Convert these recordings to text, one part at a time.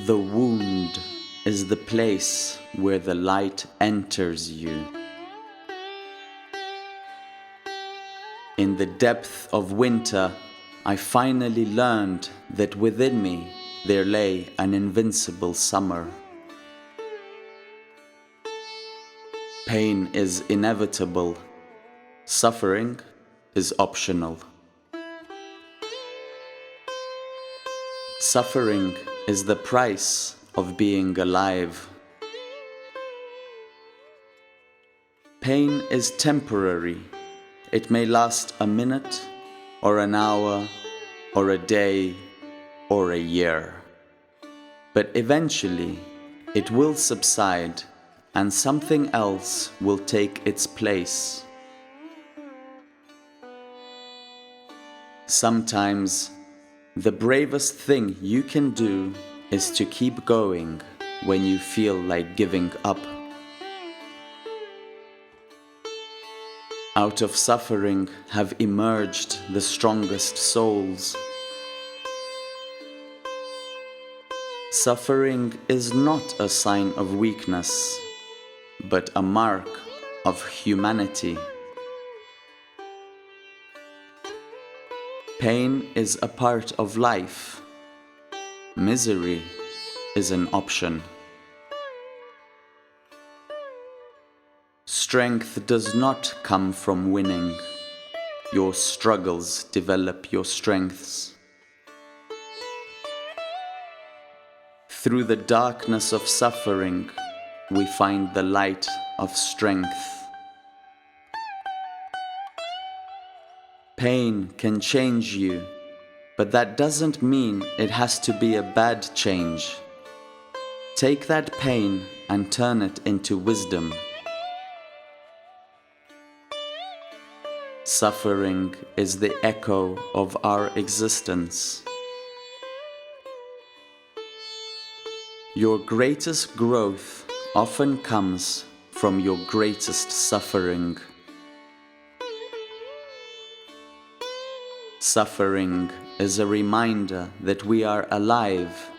The wound is the place where the light enters you. In the depth of winter, I finally learned that within me there lay an invincible summer. Pain is inevitable. Suffering is optional. Suffering is the price of being alive. Pain is temporary. It may last a minute, or an hour, or a day, or a year. But eventually, it will subside, and something else will take its place. Sometimes, the bravest thing you can do is to keep going when you feel like giving up. Out of suffering have emerged the strongest souls. Suffering is not a sign of weakness, but a mark of humanity. Pain is a part of life. Misery is an option. Strength does not come from winning. Your struggles develop your strengths. Through the darkness of suffering, we find the light of strength. Pain can change you, but that doesn't mean it has to be a bad change. Take that pain and turn it into wisdom. Suffering is the echo of our existence. Your greatest growth often comes from your greatest suffering. Suffering is a reminder that we are alive,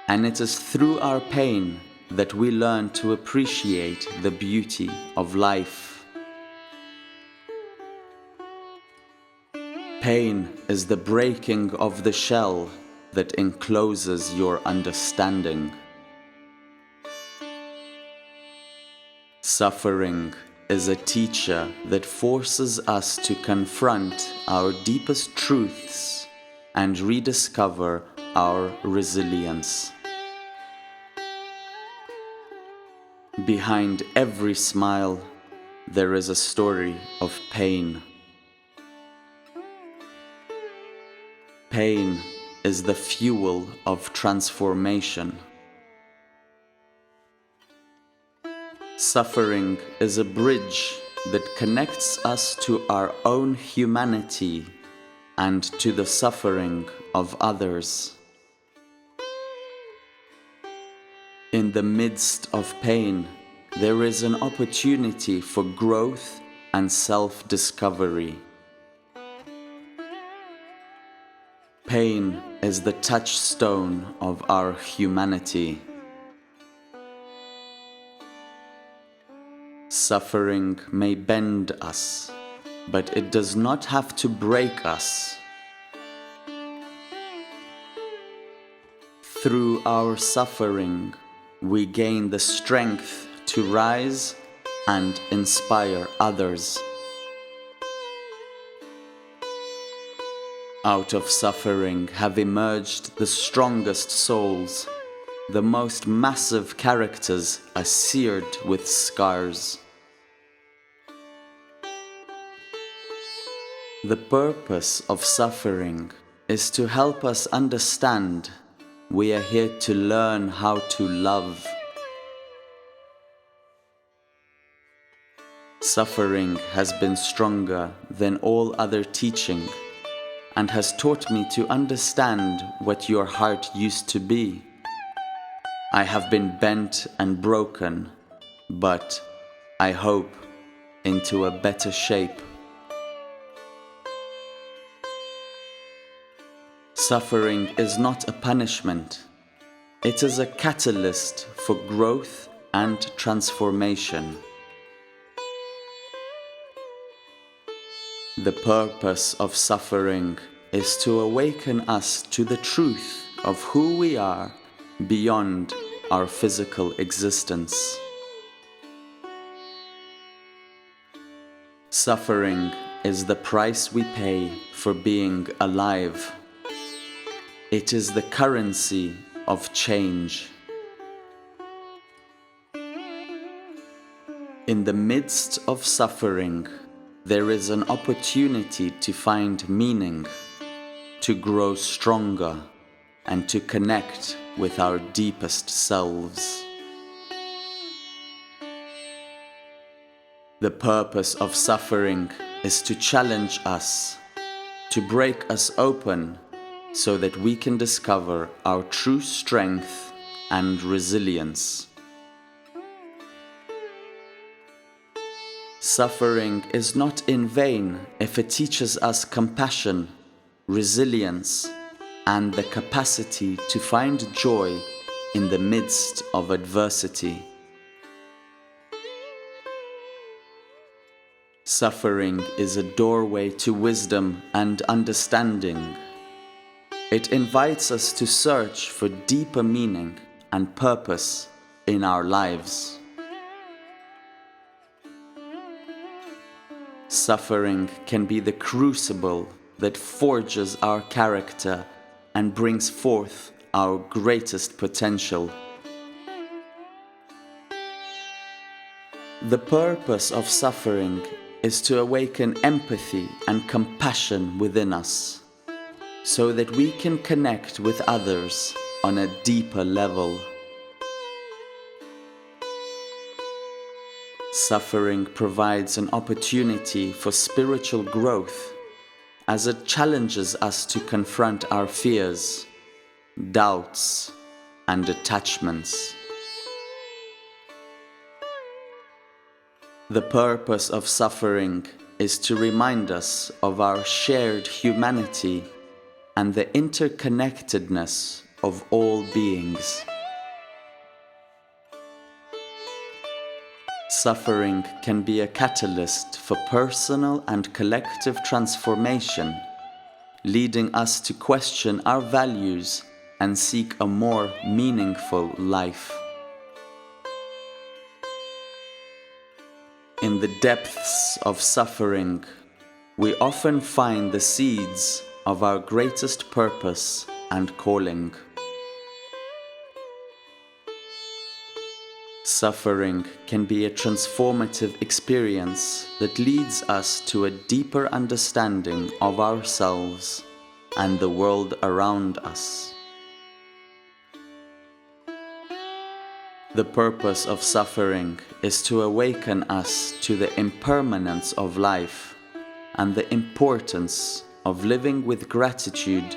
and it is through our pain that we learn to appreciate the beauty of life. Pain is the breaking of the shell that encloses your understanding. Suffering is a teacher that forces us to confront our deepest truths and rediscover our resilience. Behind every smile, there is a story of pain. Pain is the fuel of transformation. Suffering is a bridge that connects us to our own humanity and to the suffering of others. In the midst of pain, there is an opportunity for growth and self-discovery. Pain is the touchstone of our humanity. Suffering may bend us, but it does not have to break us. Through our suffering, we gain the strength to rise and inspire others. Out of suffering have emerged the strongest souls. The most massive characters are seared with scars. The purpose of suffering is to help us understand we are here to learn how to love. Suffering has been stronger than all other teaching and has taught me to understand what your heart used to be. I have been bent and broken, but I hope into a better shape. Suffering is not a punishment. It is a catalyst for growth and transformation. The purpose of suffering is to awaken us to the truth of who we are beyond our physical existence. Suffering is the price we pay for being alive. It is the currency of change. In the midst of suffering, there is an opportunity to find meaning, to grow stronger, and to connect with our deepest selves. The purpose of suffering is to challenge us, to break us open so that we can discover our true strength and resilience. Suffering is not in vain if it teaches us compassion, resilience, and the capacity to find joy in the midst of adversity. Suffering is a doorway to wisdom and understanding. It invites us to search for deeper meaning and purpose in our lives. Suffering can be the crucible that forges our character and brings forth our greatest potential. The purpose of suffering is to awaken empathy and compassion within us, so that we can connect with others on a deeper level. Suffering provides an opportunity for spiritual growth, as it challenges us to confront our fears, doubts, and attachments. The purpose of suffering is to remind us of our shared humanity and the interconnectedness of all beings. Suffering can be a catalyst for personal and collective transformation, leading us to question our values and seek a more meaningful life. In the depths of suffering, we often find the seeds of our greatest purpose and calling. Suffering can be a transformative experience that leads us to a deeper understanding of ourselves and the world around us. The purpose of suffering is to awaken us to the impermanence of life and the importance of living with gratitude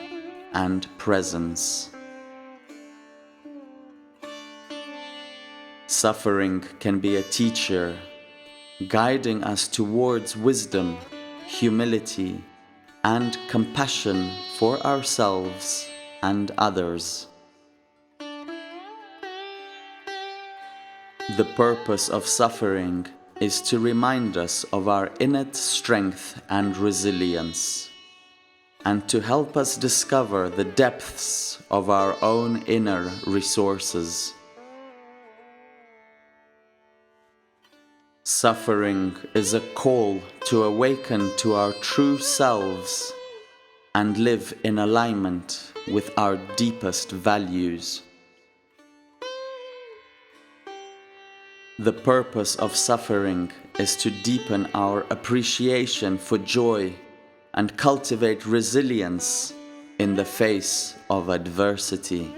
and presence. Suffering can be a teacher, guiding us towards wisdom, humility, and compassion for ourselves and others. The purpose of suffering is to remind us of our innate strength and resilience, and to help us discover the depths of our own inner resources. Suffering is a call to awaken to our true selves and live in alignment with our deepest values. The purpose of suffering is to deepen our appreciation for joy and cultivate resilience in the face of adversity.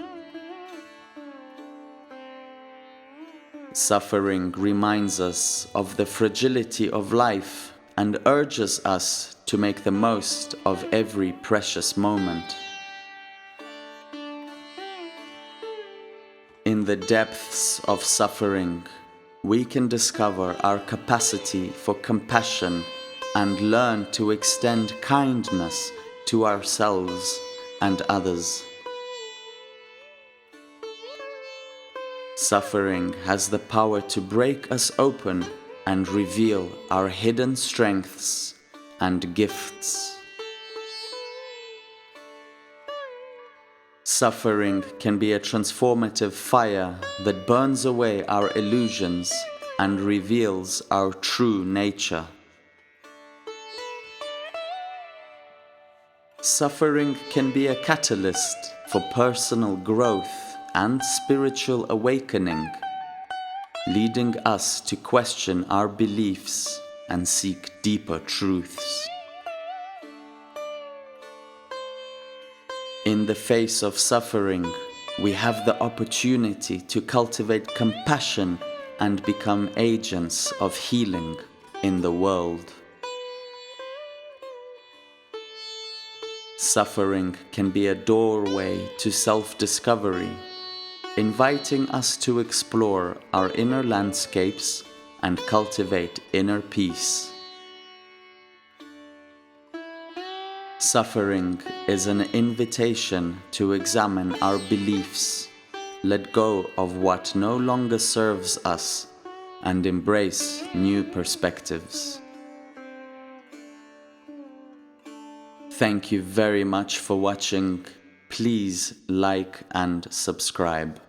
Suffering reminds us of the fragility of life and urges us to make the most of every precious moment. In the depths of suffering, we can discover our capacity for compassion and learn to extend kindness to ourselves and others. Suffering has the power to break us open and reveal our hidden strengths and gifts. Suffering can be a transformative fire that burns away our illusions and reveals our true nature. Suffering can be a catalyst for personal growth and spiritual awakening, leading us to question our beliefs and seek deeper truths. In the face of suffering, we have the opportunity to cultivate compassion and become agents of healing in the world. Suffering can be a doorway to self-discovery, inviting us to explore our inner landscapes and cultivate inner peace. Suffering is an invitation to examine our beliefs, let go of what no longer serves us, and embrace new perspectives. Thank you very much for watching. Please like and subscribe.